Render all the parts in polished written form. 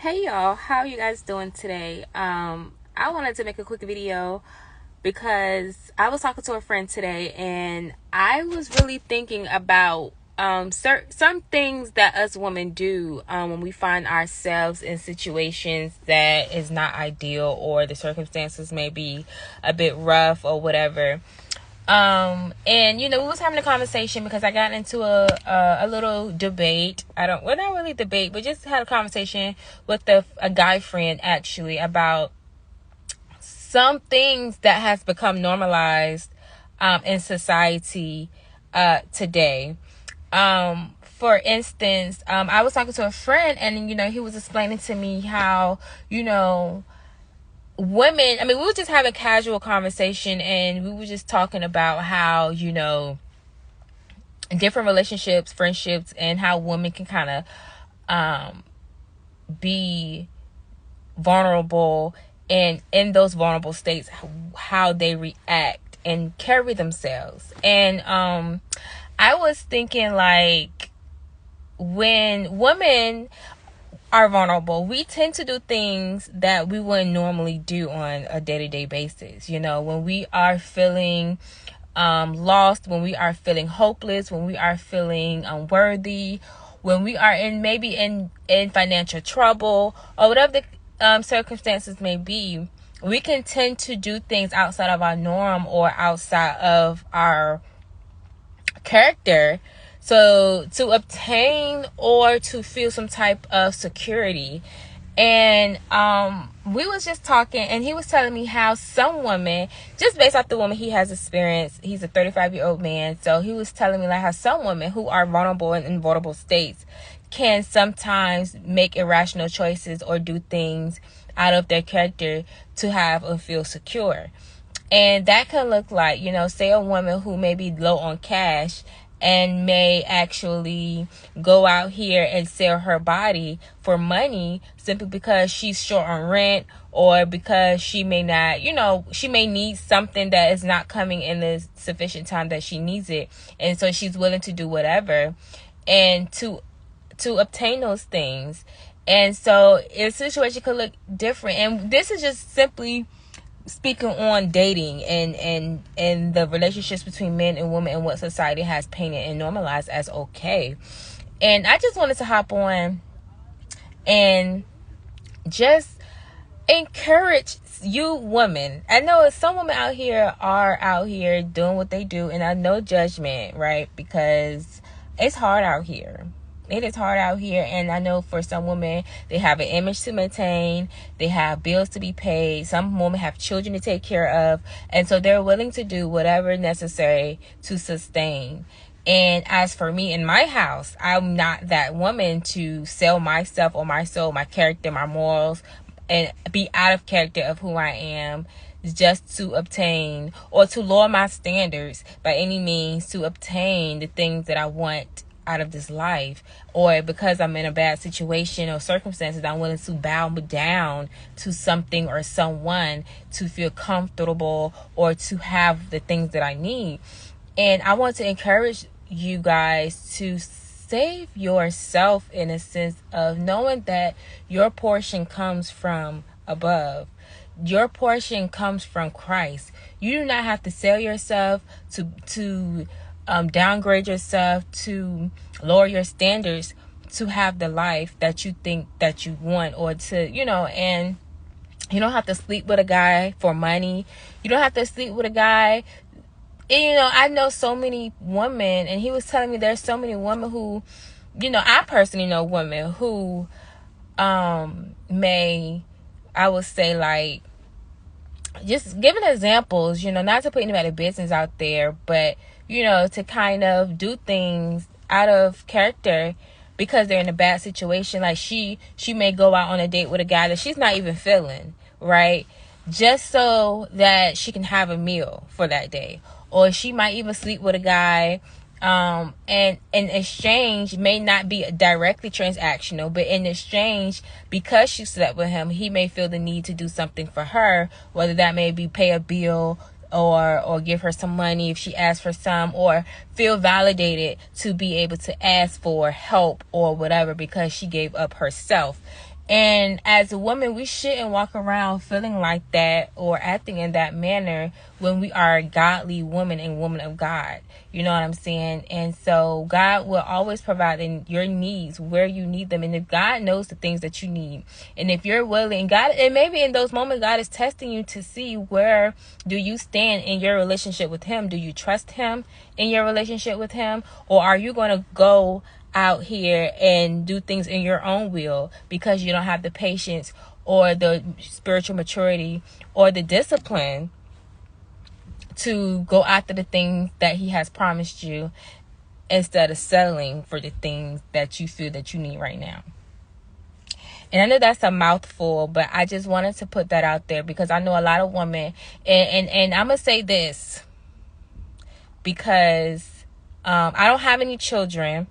Hey y'all, how are you guys doing today? I wanted to make a quick video because I was talking to a friend today and I was really thinking about some things that us women do when we find ourselves in situations that is not ideal, or the circumstances may be a bit rough or whatever. And we was having a conversation because I got into a little debate. Not really debate, but just had a conversation with a guy friend actually about some things that has become normalized in society today. For instance, I was talking to a friend and he was explaining to me how women, we were just having a casual conversation and we were just talking about how different relationships, friendships, and how women can kind of be vulnerable, and in those vulnerable states how they react and carry themselves. And I was thinking, like, when women are vulnerable, we tend to do things that we wouldn't normally do on a day-to-day basis. When we are feeling lost, when we are feeling hopeless, when we are feeling unworthy, when we are in financial trouble, or whatever the circumstances may be, we can tend to do things outside of our norm or outside of our character, so to obtain or to feel some type of security. And we was just talking, and he was telling me how some women, just based off the woman he has experienced, he's a 35-year-old man, so he was telling me like how some women who are vulnerable and in vulnerable states can sometimes make irrational choices or do things out of their character to have or feel secure. And that can look like, say a woman who may be low on cash and may actually go out here and sell her body for money simply because she's short on rent, or because she may not, she may need something that is not coming in the sufficient time that she needs it. And so she's willing to do whatever and to obtain those things. And so a situation could look different. And this is just simply speaking on dating and the relationships between men and women, and what society has painted and normalized as okay. And I just wanted to hop on and just encourage you women. I know some women are out here doing what they do, and I know judgment, right? Because it's hard out here. It is hard out here, and I know for some women, they have an image to maintain, they have bills to be paid, some women have children to take care of, and so they're willing to do whatever necessary to sustain. And as for me in my house, I'm not that woman to sell myself or my soul, my character, my morals, and be out of character of who I am just to obtain, or to lower my standards by any means to obtain the things that I want out of this life, or because I'm in a bad situation or circumstances, I'm willing to bow down to something or someone to feel comfortable or to have the things that I need. And I want to encourage you guys to save yourself, in a sense of knowing that your portion comes from above. Your portion comes from Christ. You do not have to sell yourself to downgrade yourself, to lower your standards to have the life that you think that you want, or to and you don't have to sleep with a guy for money. You don't have to sleep with a guy. And, I know so many women, and he was telling me there's so many women who, I personally know women who may, I would say, like, just giving examples, not to put anybody's business out there, but to kind of do things out of character because they're in a bad situation. Like she may go out on a date with a guy that she's not even feeling, right? Just so that she can have a meal for that day. Or she might even sleep with a guy, and in exchange, may not be directly transactional, but in exchange, because she slept with him, he may feel the need to do something for her, whether that may be pay a bill, or give her some money if she asks for some, or feel validated to be able to ask for help or whatever because she gave up herself. And as a woman, we shouldn't walk around feeling like that or acting in that manner when we are a godly woman and woman of God. You know what I'm saying? And so God will always provide in your needs where you need them. And if God knows the things that you need, and if you're willing, God, and maybe in those moments, God is testing you to see where do you stand in your relationship with Him? Do you trust Him in your relationship with Him? Or are you going to go out here and do things in your own will because you don't have the patience or the spiritual maturity or the discipline to go after the things that He has promised you, instead of settling for the things that you feel that you need right now? And I know that's a mouthful, but I just wanted to put that out there because I know a lot of women, and I'm gonna say this because I don't have any children,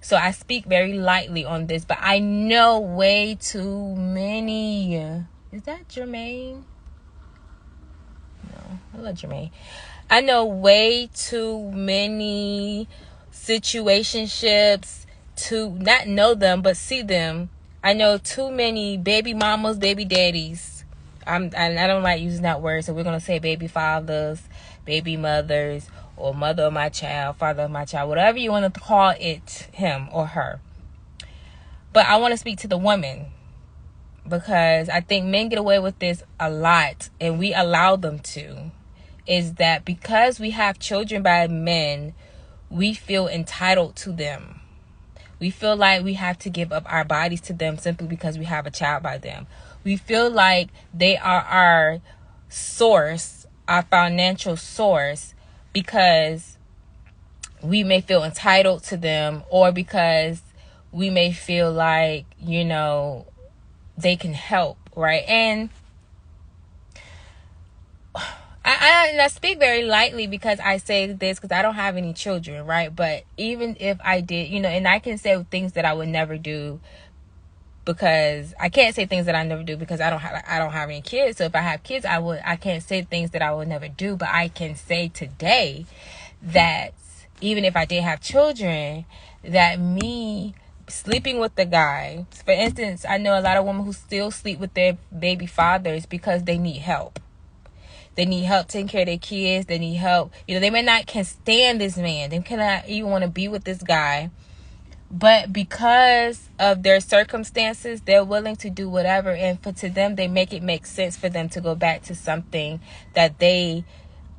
so I speak very lightly on this, but I know way too many. Is that Jermaine? No, I love Jermaine. I know way too many situationships to not know them, but see them. I know too many baby mamas, baby daddies. I don't like using that word, so we're going to say baby fathers, baby mothers, or mother of my child, father of my child, whatever you want to call it, him or her. But I want to speak to the woman, because I think men get away with this a lot, and we allow them to. Is that because we have children by men, we feel entitled to them. We feel like we have to give up our bodies to them simply because we have a child by them. We feel like they are our source, our financial source, because we may feel entitled to them, or because we may feel like, you know, they can help, right? And I speak very lightly because I say this because I don't have any children, right? But even if I did, you know, and I can say things that I would never do, because I can't say things that I never do because I don't have any kids. So if I have kids, I can't say things that I would never do, but I can say today that even if I did have children, that me sleeping with the guy, for instance, I know a lot of women who still sleep with their baby fathers because they need help. They need help taking care of their kids. They need help. You know, they may not can stand this man. They cannot even want to be with this guy. But because of their circumstances, they're willing to do whatever. And to them, they make it make sense for them to go back to something that they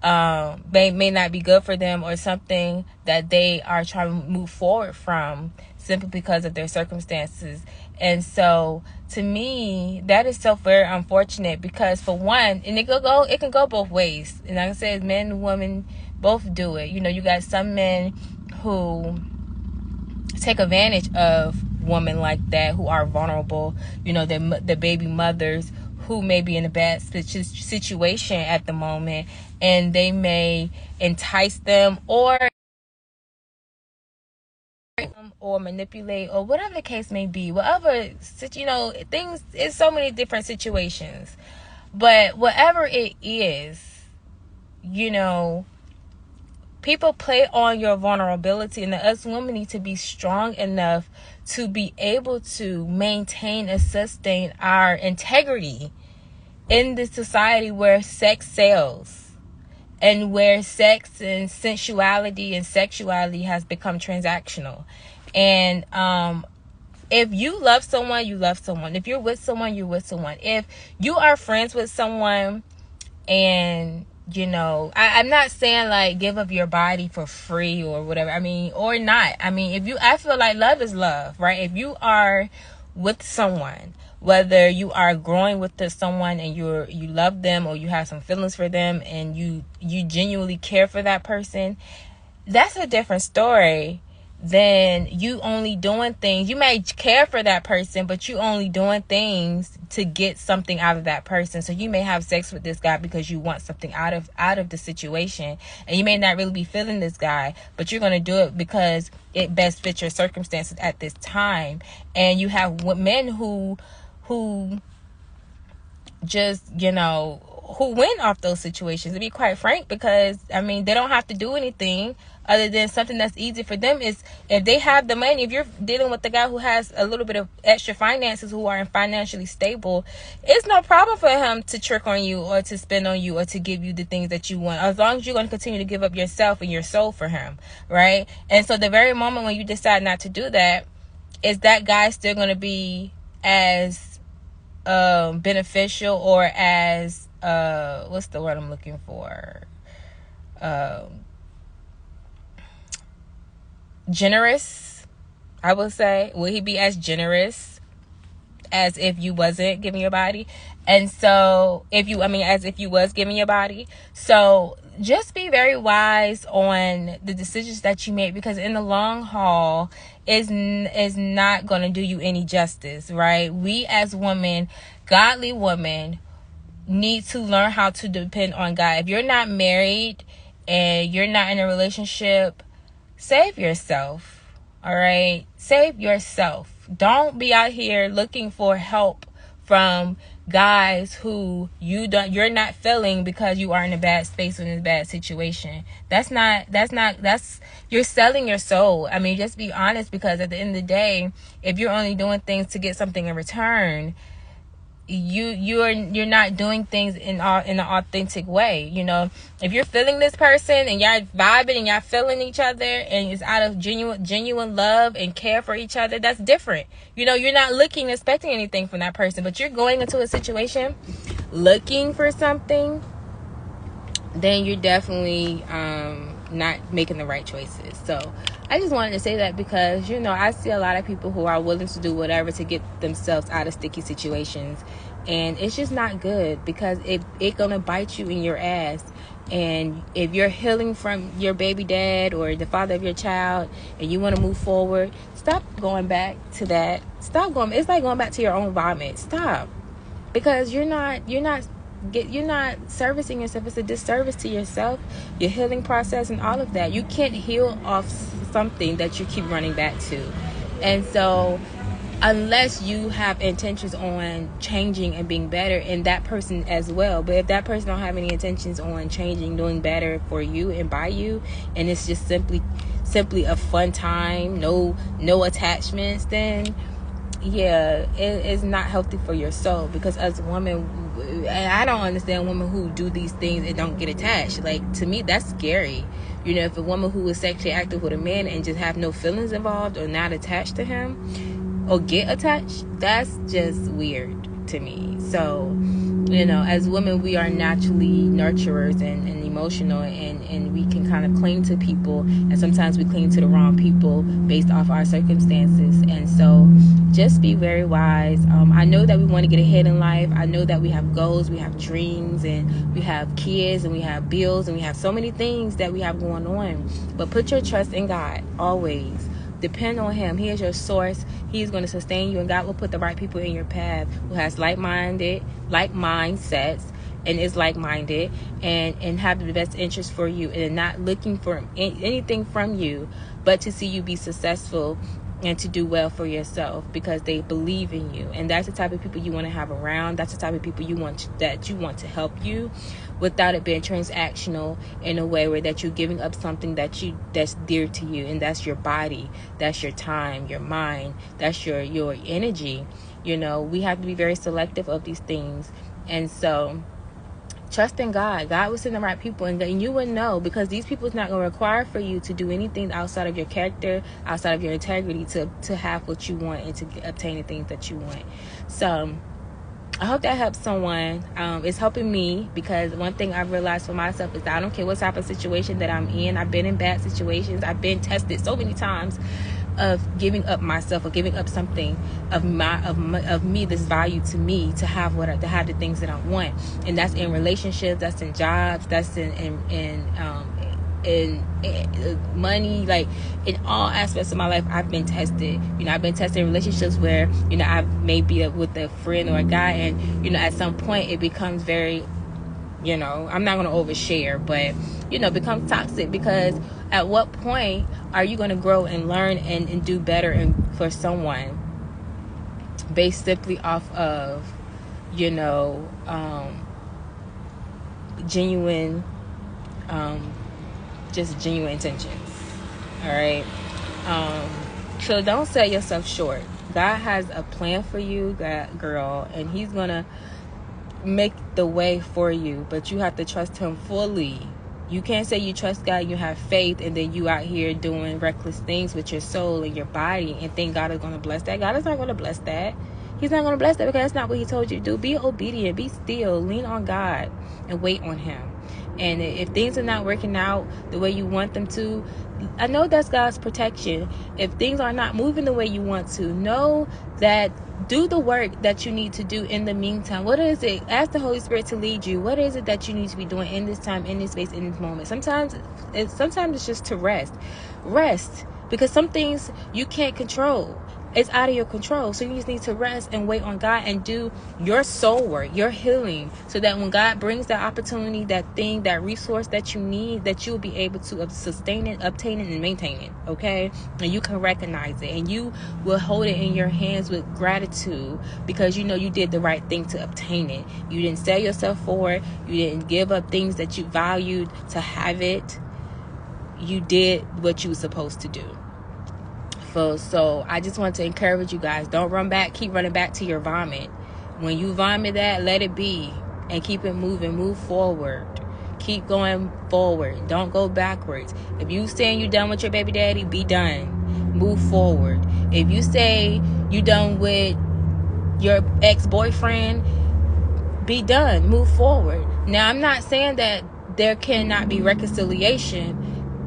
may not be good for them, or something that they are trying to move forward from, simply because of their circumstances. And so to me, that is so very unfortunate, because for one, and it can go both ways. And like I said, men and women both do it. You know, you got some men who take advantage of women like that, who are vulnerable, you know, the baby mothers who may be in a bad situation at the moment, and they may entice them or manipulate, or whatever the case may be, whatever, you know, things. It's so many different situations, but whatever it is, you know, people play on your vulnerability, and us women need to be strong enough to be able to maintain and sustain our integrity in this society where sex sells, and where sex and sensuality and sexuality has become transactional. And if you love someone, you love someone. If you're with someone, you're with someone. If you are friends with someone, and you know, I'm not saying like give up your body for free or whatever. I mean, or not. I mean, I feel like love is love, right? If you are with someone, whether you are growing with someone and you love them, or you have some feelings for them, and you genuinely care for that person, that's a different story than you only doing things. You may care for that person, but you only doing things to get something out of that person. So you may have sex with this guy because you want something out of the situation, and you may not really be feeling this guy, but you're going to do it because it best fits your circumstances at this time. And you have men who just, you know, who win off those situations, to be quite frank, because I mean, they don't have to do anything other than something that's easy for them is if they have the money. If you're dealing with the guy who has a little bit of extra finances, who are financially stable, it's no problem for him to trick on you or to spend on you or to give you the things that you want, as long as you're going to continue to give up yourself and your soul for him, right? And so the very moment when you decide not to do that, is that guy still going to be as beneficial or as what's the word I'm looking for, generous, I would say? Will he be as generous as if you wasn't giving your body? And so as if you was giving your body. So just be very wise on the decisions that you make, because in the long haul is not going to do you any justice, right? We as women, godly women, need to learn how to depend on God. If you're not married and you're not in a relationship, save yourself. All right, save yourself. Don't be out here looking for help from guys who you're not feeling because you are in a bad space or in a bad situation. That's you're selling your soul. I mean, just be honest, because at the end of the day, if you're only doing things to get something in return, you're not doing things in an authentic way. You know, if you're feeling this person and y'all vibing and y'all feeling each other and it's out of genuine love and care for each other, that's different. You know, you're not expecting anything from that person, but you're going into a situation looking for something, then you're definitely not making the right choices. So I just wanted to say that, because, you know, I see a lot of people who are willing to do whatever to get themselves out of sticky situations, and it's just not good, because it gonna bite you in your ass. And if you're healing from your baby dad or the father of your child and you want to move forward, stop going back to that. Stop going. It's like going back to your own vomit. Stop, because you're not servicing yourself. It's a disservice to yourself, your healing process, and all of that. You can't heal off something that you keep running back to. And so unless you have intentions on changing and being better, and that person as well, but if that person don't have any intentions on changing, doing better for you and by you, and it's just simply a fun time, no attachments, then yeah, it is not healthy for your soul. Because as a woman, and I don't understand women who do these things and don't get attached. Like, to me, that's scary. You know, if a woman who is sexually active with a man and just have no feelings involved or not attached to him or get attached, that's just weird to me. So, you know, as women, we are naturally nurturers and emotional, and we can kind of cling to people, and sometimes we cling to the wrong people based off our circumstances. And so just be very wise. I know that we want to get ahead in life. I know that we have goals, we have dreams, and we have kids, and we have bills, and we have so many things that we have going on. But put your trust in God always. Depend on him. He is your source. He's going to sustain you, and God will put the right people in your path who has like mindsets, and is like-minded, and have the best interest for you, and not looking for anything from you but to see you be successful and to do well for yourself, because they believe in you. And that's the type of people you want to have around. That's the type of people you want to help you, without it being transactional in a way where that you're giving up something that's dear to you, and that's your body, that's your time, your mind, that's your energy. You know, we have to be very selective of these things. And so trust in God. God will send the right people, and you will know, because these people is not going to require for you to do anything outside of your character, outside of your integrity, to have what you want and to obtain the things that you want. So I hope that helps someone. It's helping me, because one thing I've realized for myself is that I don't care what type of situation that I'm in. I've been in bad situations. I've been tested so many times of giving up myself, or giving up something of me, this value to me, to have the things that I want. And that's in relationships, that's in jobs, that's in money. Like, in all aspects of my life, I've been tested. You know, I've been tested in relationships where, you know, I may be with a friend or a guy, and, you know, at some point it becomes very, you know, I'm not going to overshare, but, you know, becomes toxic. Because at what point are you going to grow and learn and do better for someone based simply off of, you know, genuine intentions? All right. Um, so don't sell yourself short. God has a plan for you, girl, and He's gonna make the way for you, but you have to trust Him fully. You can't say you trust God, you have faith, and then you out here doing reckless things with your soul and your body and think God is going to bless that. God is not going to bless that. He's not going to bless that because that's not what He told you to do. Be obedient, be still, lean on God, and wait on Him. And if things are not working out the way you want them to, I know that's God's protection. If things are not moving the way you want to, know that do the work that you need to do in the meantime. What is it? Ask the Holy Spirit to lead you. What is it that you need to be doing in this time, in this space, in this moment? Sometimes it's just to rest. Rest. Because some things you can't control. It's out of your control. So you just need to rest and wait on God and do your soul work, your healing, so that when God brings that opportunity, that thing, that resource that you need, that you will be able to sustain it, obtain it, and maintain it. Okay? And you can recognize it, and you will hold it in your hands with gratitude because you know you did the right thing to obtain it. You didn't sell yourself for it. You didn't give up things that you valued to have it. You did what you were supposed to do. So I just want to encourage you guys, don't run back, keep running back to your vomit. When you vomit that, let it be and keep it moving, move forward. Keep going forward. Don't go backwards. If you saying you done with your baby daddy, be done. Move forward. If you say you done with your ex-boyfriend, be done. Move forward. Now, I'm not saying that there cannot be reconciliation.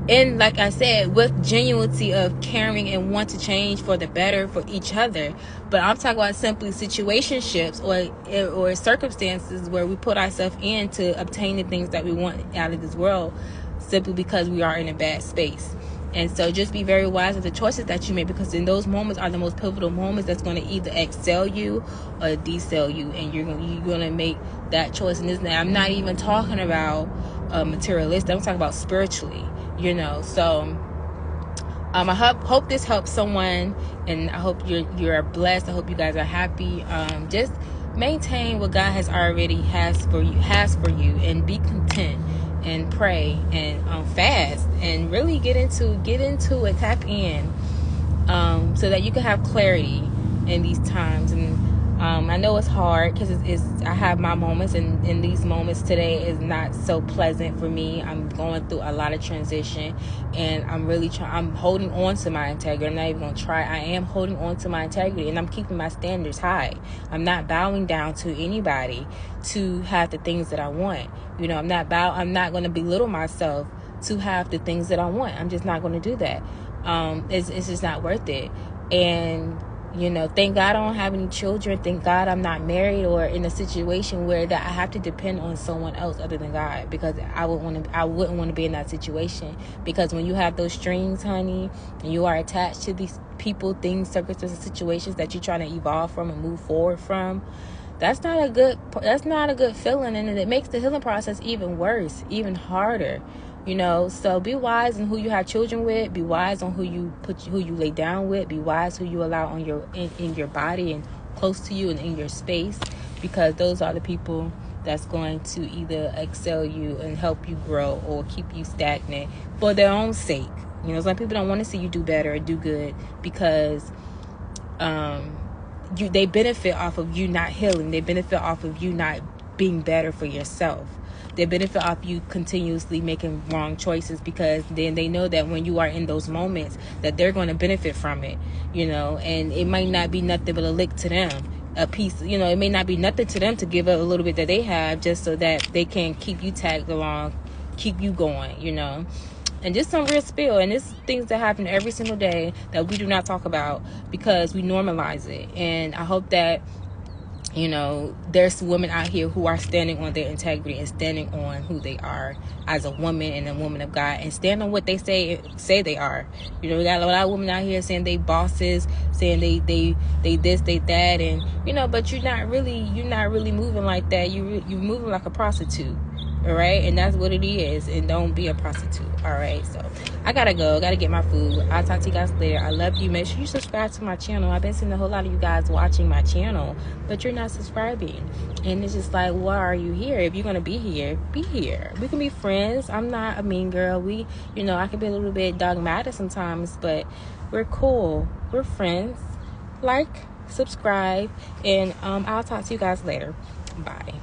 And like I said, with genuinity of caring and want to change for the better for each other. But I'm talking about simply situationships or circumstances where we put ourselves in to obtain the things that we want out of this world simply because we are in a bad space. And so just be very wise of the choices that you make, because in those moments are the most pivotal moments that's going to either excel you or decel you, and you're going to make that choice. And I'm not even talking about materialistic. I'm talking about spiritually, So I hope this helps someone, and I hope you're blessed. I hope you guys are happy. Just maintain what God has for you, and be content, and pray, and fast, and really get into it, tap in, so that you can have clarity in these times. And I know it's hard because I have my moments, and in these moments today is not so pleasant for me. I'm going through a lot of transition, and I'm holding on to my integrity. I'm not even going to try. I am holding on to my integrity, and I'm keeping my standards high. I'm not bowing down to anybody to have the things that I want. I'm not going to belittle myself to have the things that I want. I'm just not going to do that. It's just not worth it. And thank God I don't have any children. Thank God I'm not married or in a situation where that I have to depend on someone else other than God, because I wouldn't want to be in that situation. Because when you have those strings, honey, and you are attached to these people, things, circumstances, situations that you're trying to evolve from and move forward from, that's not a good feeling, and it makes the healing process even worse, even harder. So be wise in who you have children with. Be wise on who you lay down with. Be wise who you allow on in your body and close to you and in your space, because those are the people that's going to either excel you and help you grow or keep you stagnant for their own sake. Some people don't want to see you do better or do good because they benefit off of you not healing. They benefit off of you not being better for yourself. They benefit off you continuously making wrong choices, because then they know that when you are in those moments that they're going to benefit from it, and it might not be nothing but a lick to them, a piece, it may not be nothing to them to give up a little bit that they have just so that they can keep you tagged along, keep you going, And just some real spill. And this things that happen every single day that we do not talk about because we normalize it. And I hope that there's women out here who are standing on their integrity and standing on who they are as a woman and a woman of God, and stand on what they say they are. We got a lot of women out here saying they bosses, saying they this, they that, and but you're not really moving like that. You're moving like a prostitute. All right, and that's what it is. And don't be a prostitute. All right, so I gotta go, gotta get my food. I'll talk to you guys later. I love you. Make sure you subscribe to my channel. I've been seeing a whole lot of you guys watching my channel, but you're not subscribing, and it's just like, why are you here? If you're gonna be here, be here. We can be friends. I'm not a mean girl. I can be a little bit dogmatic sometimes, but we're cool. We're friends. Like, subscribe, and I'll talk to you guys later. Bye.